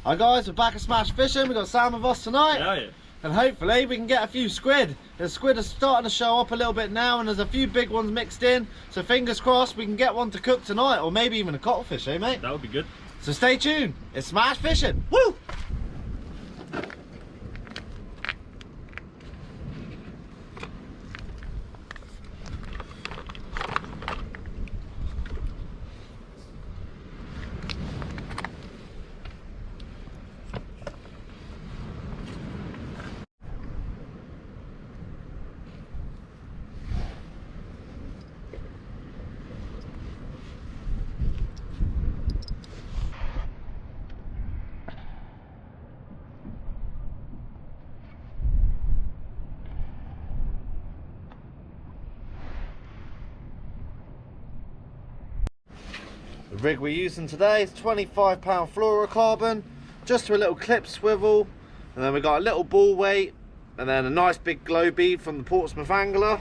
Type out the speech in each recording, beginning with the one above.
Hi guys, we're back at Smash Fishing. We've got Sam with us tonight. Yeah. And hopefully we can get a few squid. The squid are starting to show up a little bit now, and there's a few big ones mixed in. So fingers crossed we can get one to cook tonight, or maybe even a cuttlefish, eh mate? That would be good. So stay tuned. It's Smash Fishing. Woo! The rig we're using today is 25 pound fluorocarbon, just to a little clip swivel, and then we've got a little ball weight, and then a nice big glow bead from the Portsmouth angler,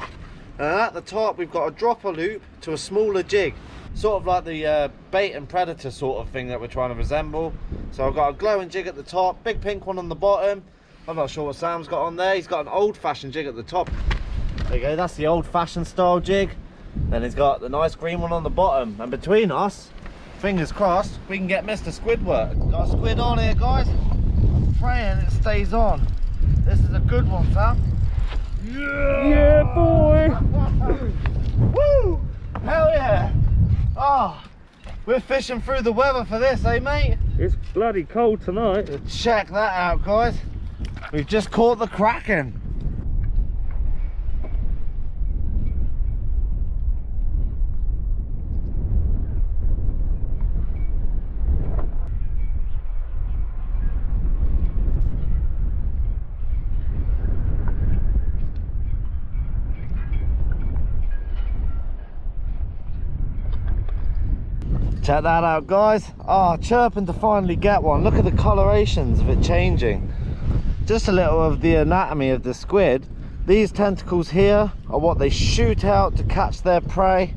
and at the top we've got a dropper loop to a smaller jig, sort of like the bait and predator sort of thing that we're trying to resemble. So I've got a glowing jig at the top, big pink one on the bottom. I'm not sure what Sam's got on there. He's got an old-fashioned jig at the top. There you go, that's the old-fashioned style jig. Then he's got the nice green one on the bottom, and between us, fingers crossed, we can get Mr. Squidwork. Got a squid on here, guys. I'm praying it stays on. This is a good one, Sam. Yeah, boy! Woo! Hell yeah! Oh, we're fishing through the weather for this, eh mate? It's bloody cold tonight. So check that out, guys. We've just caught the Kraken. Check that out, guys. Oh, chirping to finally get one. Look at the colorations of it changing. Just a little of the anatomy of the squid. These tentacles here are what they shoot out to catch their prey,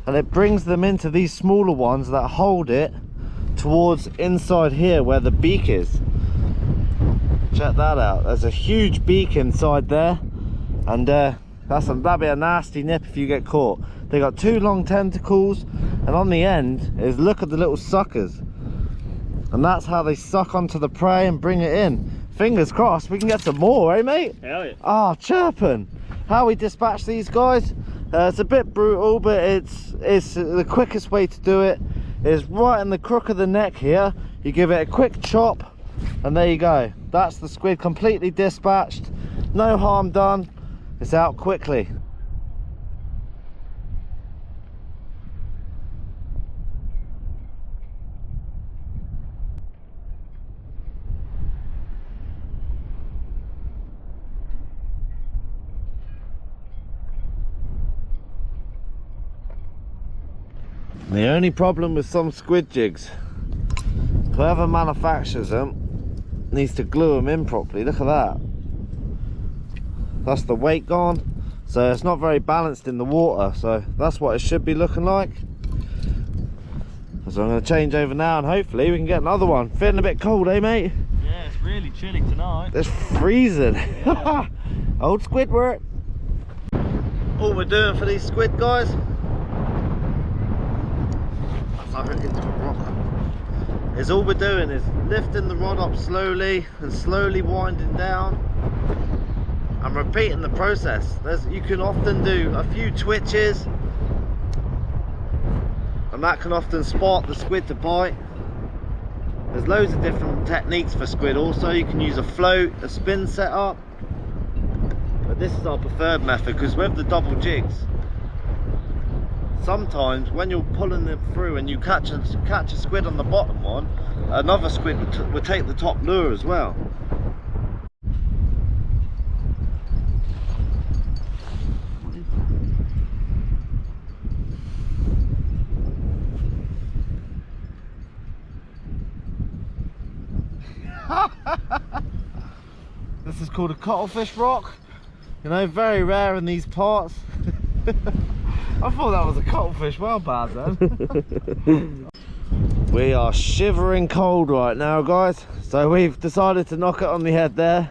and it brings them into these smaller ones that hold it towards inside here where the beak is. Check that out. There's a huge beak inside there, and that'd be a nasty nip if you get caught. They got two long tentacles, and on the end is, look at the little suckers, and that's how they suck onto the prey and bring it in. Fingers crossed we can get some more, eh mate? Hell yeah. Ah, chirping. How we dispatch these guys, it's a bit brutal, but it's the quickest way to do it is right in the crook of the neck here. You give it a quick chop, and there you go. That's the squid completely dispatched. No harm done. It's out quickly. The only problem with some squid jigs, whoever manufactures them needs to glue them in properly. Look at that. That's the weight gone, so it's not very balanced in the water, so that's what it should be looking like. So I'm going to change over now, and hopefully we can get another one. Feeling a bit cold, eh mate? Yeah, it's really chilly tonight. It's freezing. Yeah. Old squid work. All we're doing for these squid guys, into a rock, is all we're doing is lifting the rod up slowly and slowly winding down and repeating the process. You can often do a few twitches, and that can often spark the squid to bite. There's loads of different techniques for squid. Also, you can use a float, a spin setup, but this is our preferred method because with the double jigs, sometimes when you're pulling it through and you catch a squid on the bottom one, another squid would take the top lure as well. This is called a cuttlefish rock. You know, very rare in these parts. I thought that was a cuttlefish, well bad then. We are shivering cold right now, guys. So we've decided to knock it on the head there.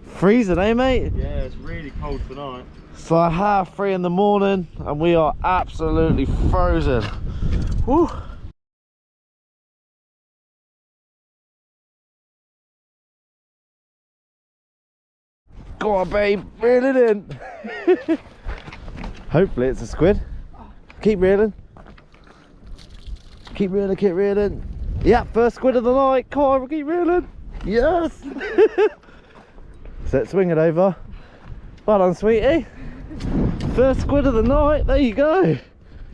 Freezing, eh, mate? Yeah, it's really cold tonight. It's like 3:30 in the morning and we are absolutely frozen. Woo. Go on, babe, reel it in. Hopefully it's a squid. Keep reeling. Keep reeling, keep reeling. Yeah, first squid of the night. Come on, keep reeling. Yes. Let's swing it over. Well done, sweetie. First squid of the night. There you go.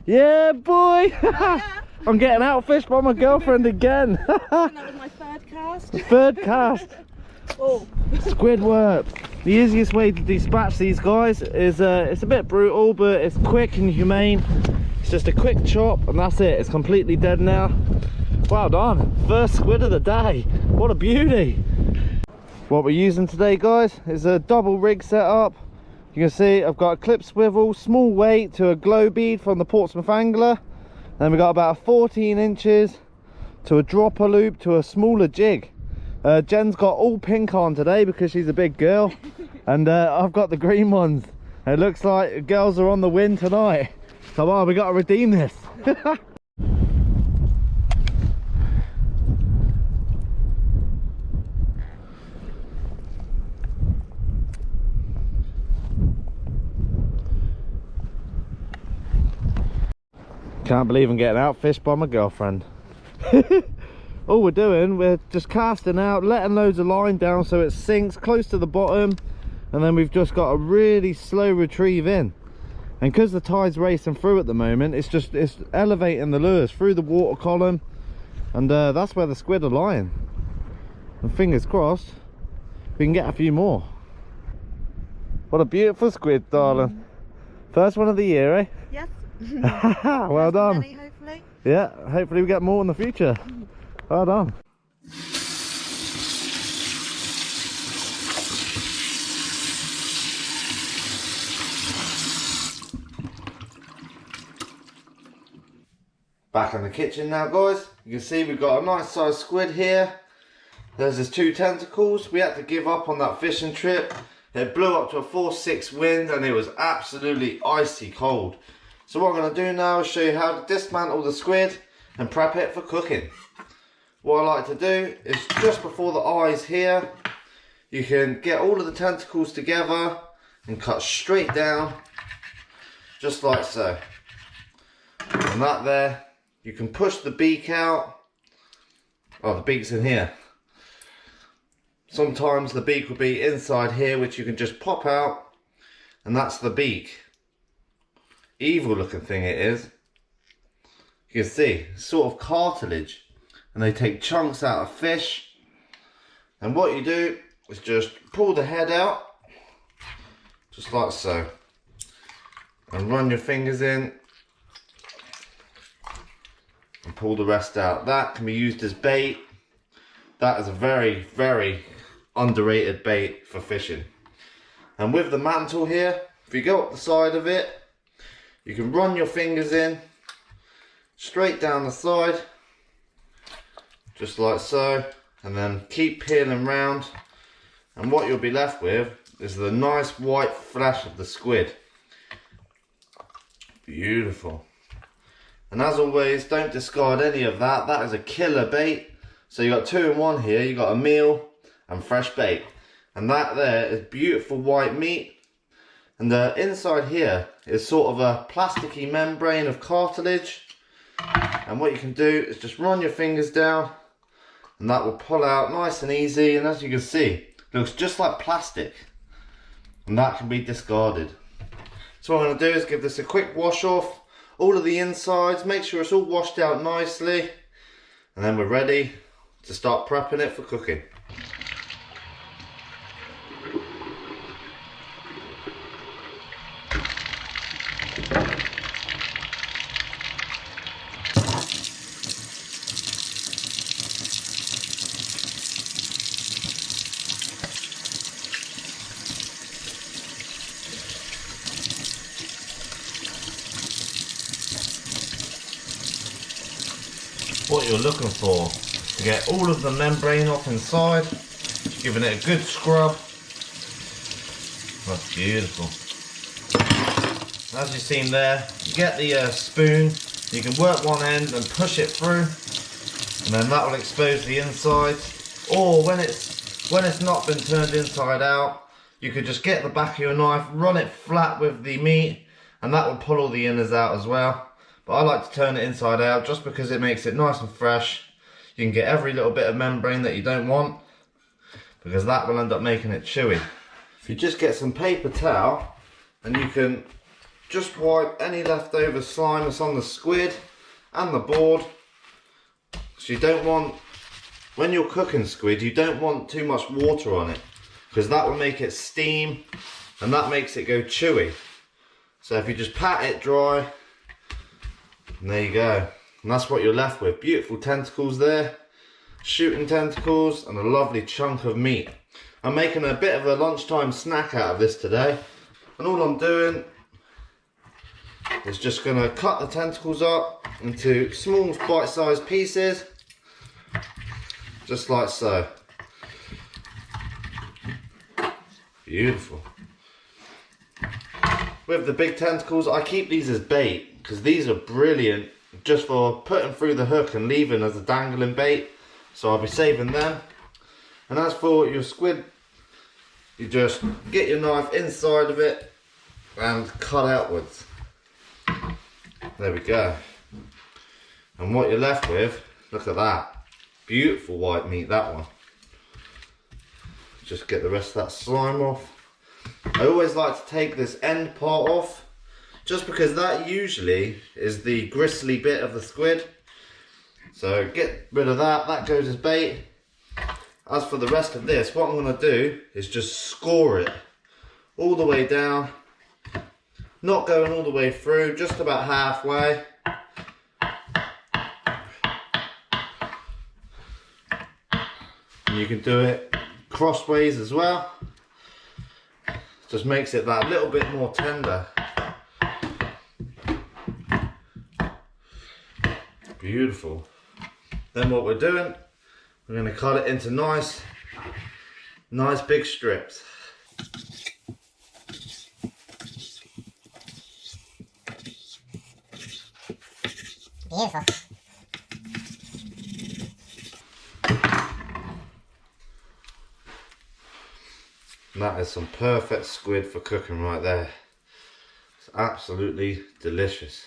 Yeah, boy. I'm getting outfished by my girlfriend again. That was my third cast. Third cast. Oh. Squidward. The easiest way to dispatch these guys is it's a bit brutal, but it's quick and humane. It's just a quick chop and that's it. It's completely dead now. Well done. First squid of the day. What a beauty. What we're using today, guys, is a double rig setup. You can see I've got a clip swivel, small weight to a glow bead from the Portsmouth angler. Then we got about 14 inches to a dropper loop to a smaller jig. Jen's got all pink on today because she's a big girl, and I've got the green ones. It looks like girls are on the win tonight. Come on, we got to redeem this. Can't believe I'm getting outfished by my girlfriend. All we're doing, we're just casting out, letting loads of line down so it sinks close to the bottom, and then we've just got a really slow retrieve in. And because the tide's racing through at the moment, it's elevating the lures through the water column, and that's where the squid are lying. And fingers crossed we can get a few more. What a beautiful squid, darling. First one of the year, eh? Yes. Well done. Many, hopefully. Yeah, hopefully we get more in the future. Well done. Back in the kitchen now, guys. You can see we've got a nice sized squid here. There's his 2 tentacles. We had to give up on that fishing trip. It blew up to a 4-6 wind and it was absolutely icy cold. So what I'm going to do now is show you how to dismantle the squid and prep it for cooking. What I like to do is just before the eyes here, you can get all of the tentacles together and cut straight down, just like so. And that there, you can push the beak out. Oh, the beak's in here. Sometimes the beak will be inside here, which you can just pop out, and that's the beak. Evil looking thing it is. You can see, sort of cartilage. And they take chunks out of fish, and what you do is just pull the head out just like so and run your fingers in and pull the rest out. That can be used as bait. That is a very, very underrated bait for fishing. And with the mantle here, if you go up the side of it, you can run your fingers in straight down the side just like so, and then keep peeling round, and what you'll be left with is the nice white flesh of the squid. Beautiful. And as always, don't discard any of that. That is a killer bait. So you got 2 in 1 here. You got a meal and fresh bait, and that there is beautiful white meat. And the inside here is sort of a plasticky membrane of cartilage, and what you can do is just run your fingers down and that will pull out nice and easy, and as you can see, it looks just like plastic, and that can be discarded. So what I'm going to do is give this a quick wash off all of the insides, make sure it's all washed out nicely, and then we're ready to start prepping it for cooking. What what you're looking for to get all of the membrane off inside, giving it a good scrub. That's beautiful. As you've seen there, you get the spoon, you can work one end and push it through, and then that will expose the inside. Or when it's not been turned inside out, you could just get the back of your knife, run it flat with the meat, and that will pull all the innards out as well. But I like to turn it inside out just because it makes it nice and fresh. You can get every little bit of membrane that you don't want, because that will end up making it chewy. If you just get some paper towel, and you can just wipe any leftover slime that's on the squid and the board. So you don't want, when you're cooking squid, you don't want too much water on it, because that will make it steam and that makes it go chewy. So if you just pat it dry, and there you go. And that's what you're left with. Beautiful tentacles there, shooting tentacles, and a lovely chunk of meat. I'm making a bit of a lunchtime snack out of this today. And all I'm doing is just going to cut the tentacles up into small bite-sized pieces, just like so. Beautiful. With the big tentacles, I keep these as bait, because these are brilliant just for putting through the hook and leaving as a dangling bait. So I'll be saving them. And as for your squid, you just get your knife inside of it and cut outwards. There we go. And what you're left with, look at that. Beautiful white meat, that one. Just get the rest of that slime off. I always like to take this end part off, just because that usually is the gristly bit of the squid. So get rid of that, that goes as bait. As for the rest of this, what I'm going to do is just score it all the way down. Not going all the way through, just about halfway. And you can do it crossways as well. Just makes it that little bit more tender. Beautiful. Then what we're doing, we're going to cut it into nice big strips. Beautiful. And that is some perfect squid for cooking right there. It's absolutely delicious.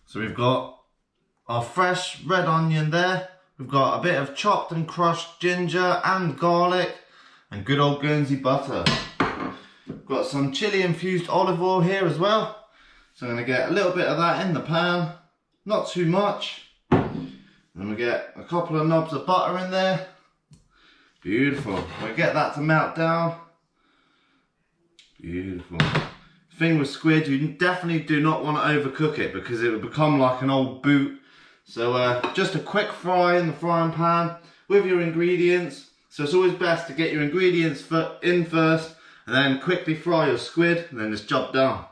So we've got our fresh red onion there. We've got a bit of chopped and crushed ginger and garlic and good old Guernsey butter. We've got some chili infused olive oil here as well. So I'm going to get a little bit of that in the pan, not too much. And we get a couple of knobs of butter in there. Beautiful. We get that to melt down. Beautiful. Thing with squid, you definitely do not want to overcook it, because it will become like an old boot. So just a quick fry in the frying pan with your ingredients. So it's always best to get your ingredients in first, and then quickly fry your squid, and then it's job done.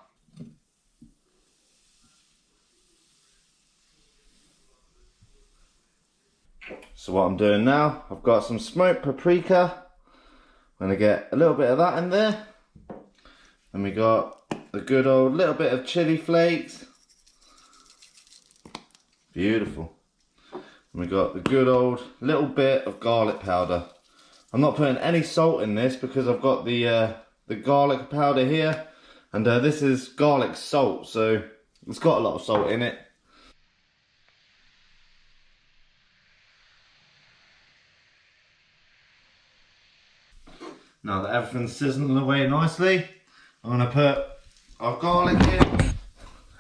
So what I'm doing now, I've got some smoked paprika. I'm going to get a little bit of that in there. And we got a good old little bit of chili flakes. Beautiful. And we got the good old little bit of garlic powder. I'm not putting any salt in this because I've got the garlic powder here. And this is garlic salt, so it's got a lot of salt in it. Now that everything's sizzling away nicely, I'm going to put our garlic in.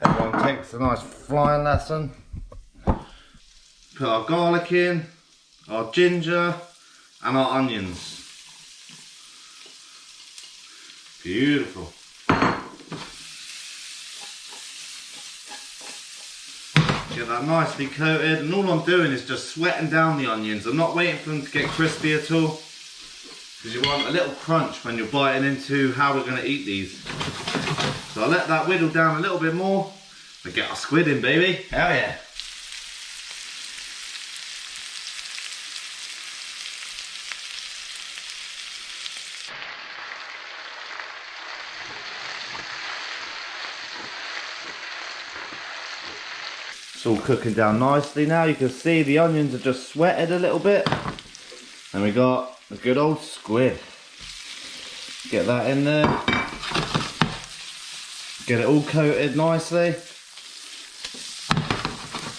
Everyone takes a nice flying lesson. Put our garlic in, our ginger and our onions. Beautiful. Get that nicely coated, and all I'm doing is just sweating down the onions. I'm not waiting for them to get crispy at all, because you want a little crunch when you're biting into how we're going to eat these. So I'll let that whittle down a little bit more and get our squid in, baby. Hell yeah. It's all cooking down nicely now. You can see the onions are just sweated a little bit. And we got a good old squid. Get that in there. Get it all coated nicely.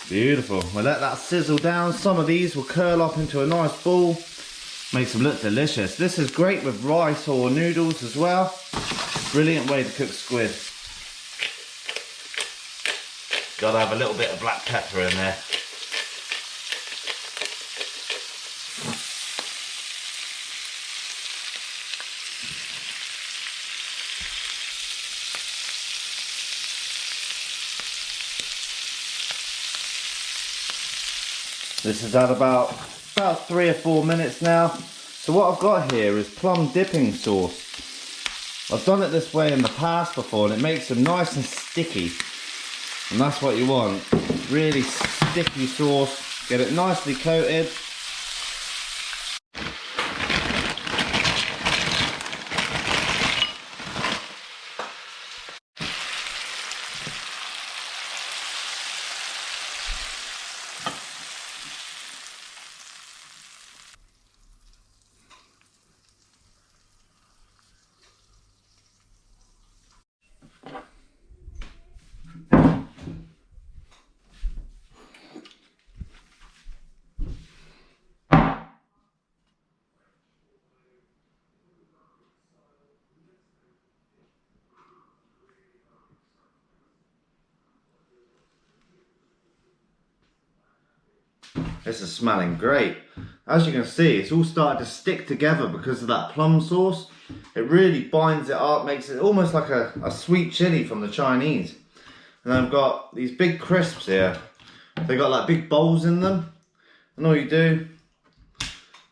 Beautiful. We'll let that sizzle down. Some of these will curl up into a nice ball. Makes them look delicious. This is great with rice or noodles as well. Brilliant way to cook squid. Gotta have a little bit of black pepper in there. This is at about 3 or 4 minutes now. So what I've got here is plum dipping sauce. I've done it this way in the past before and it makes them nice and sticky. And that's what you want. Really sticky sauce. Get it nicely coated. This is smelling great. As you can see, it's all started to stick together because of that plum sauce. It really binds it up, makes it almost like a sweet chili from the Chinese. And I've got these big crisps here. They got like big bowls in them. And all you do,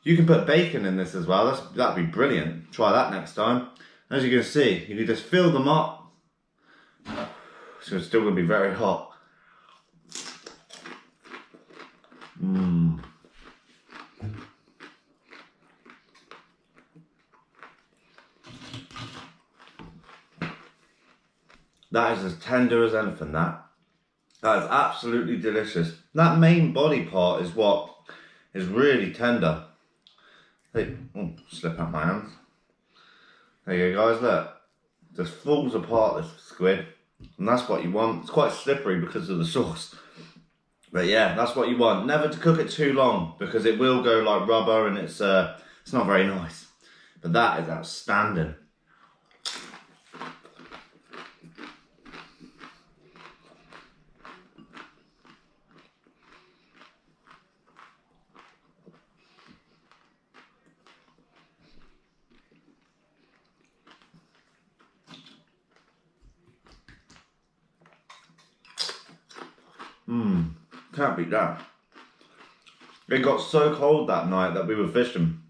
you can put bacon in this as well. That'd be brilliant. Try that next time. As you can see, you can just fill them up. So it's still gonna be very hot. Mmm. That is as tender as anything, that. That is absolutely delicious. That main body part is what is really tender. Hey, oh, slip out my hands. There you go, guys, look. Just falls apart, this squid. And that's what you want. It's quite slippery because of the sauce. But yeah, that's what you want. Never to cook it too long because it will go like rubber and it's not very nice. But that is outstanding. Can't beat that. It got so cold that night that we were fishing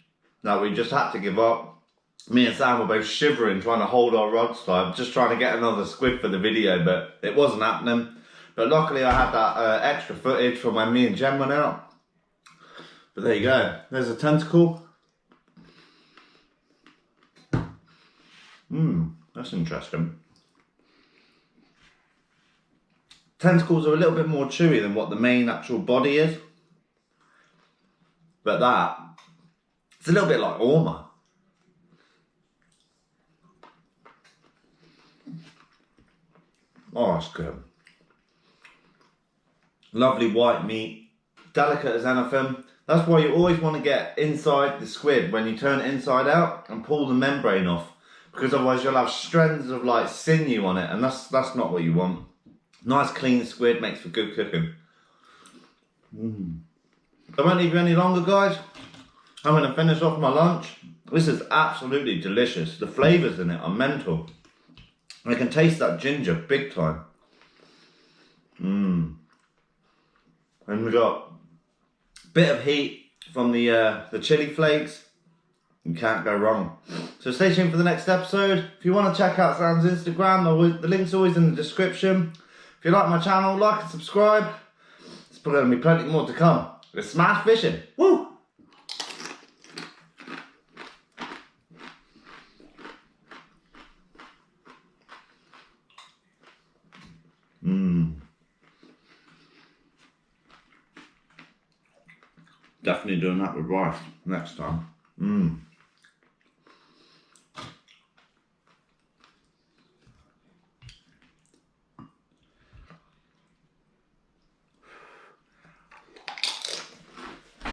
that we just had to give up. Me and Sam were both shivering trying to hold our rods tight, just trying to get another squid for the video, but it wasn't happening. But luckily I had that extra footage from when me and Jen went out. But there you go, there's a tentacle. That's interesting. Tentacles are a little bit more chewy than what the main actual body is. But it's a little bit like Orma. Oh, that's good. Lovely white meat, delicate as anything. That's why you always want to get inside the squid when you turn it inside out and pull the membrane off, because otherwise you'll have strands of like sinew on it, and that's not what you want. Nice clean squid makes for good cooking. I won't leave you any longer, guys. I'm going to finish off my lunch. This is absolutely delicious. The flavours in it are mental. I can taste that ginger big time. And we got a bit of heat from the chili flakes. You can't go wrong. So stay tuned for the next episode. If you want to check out Sam's Instagram, the link's always in the description. If you like my channel, like and subscribe. There's going to be plenty more to come. Let's smash fishing. Woo! Definitely doing that with rice next time.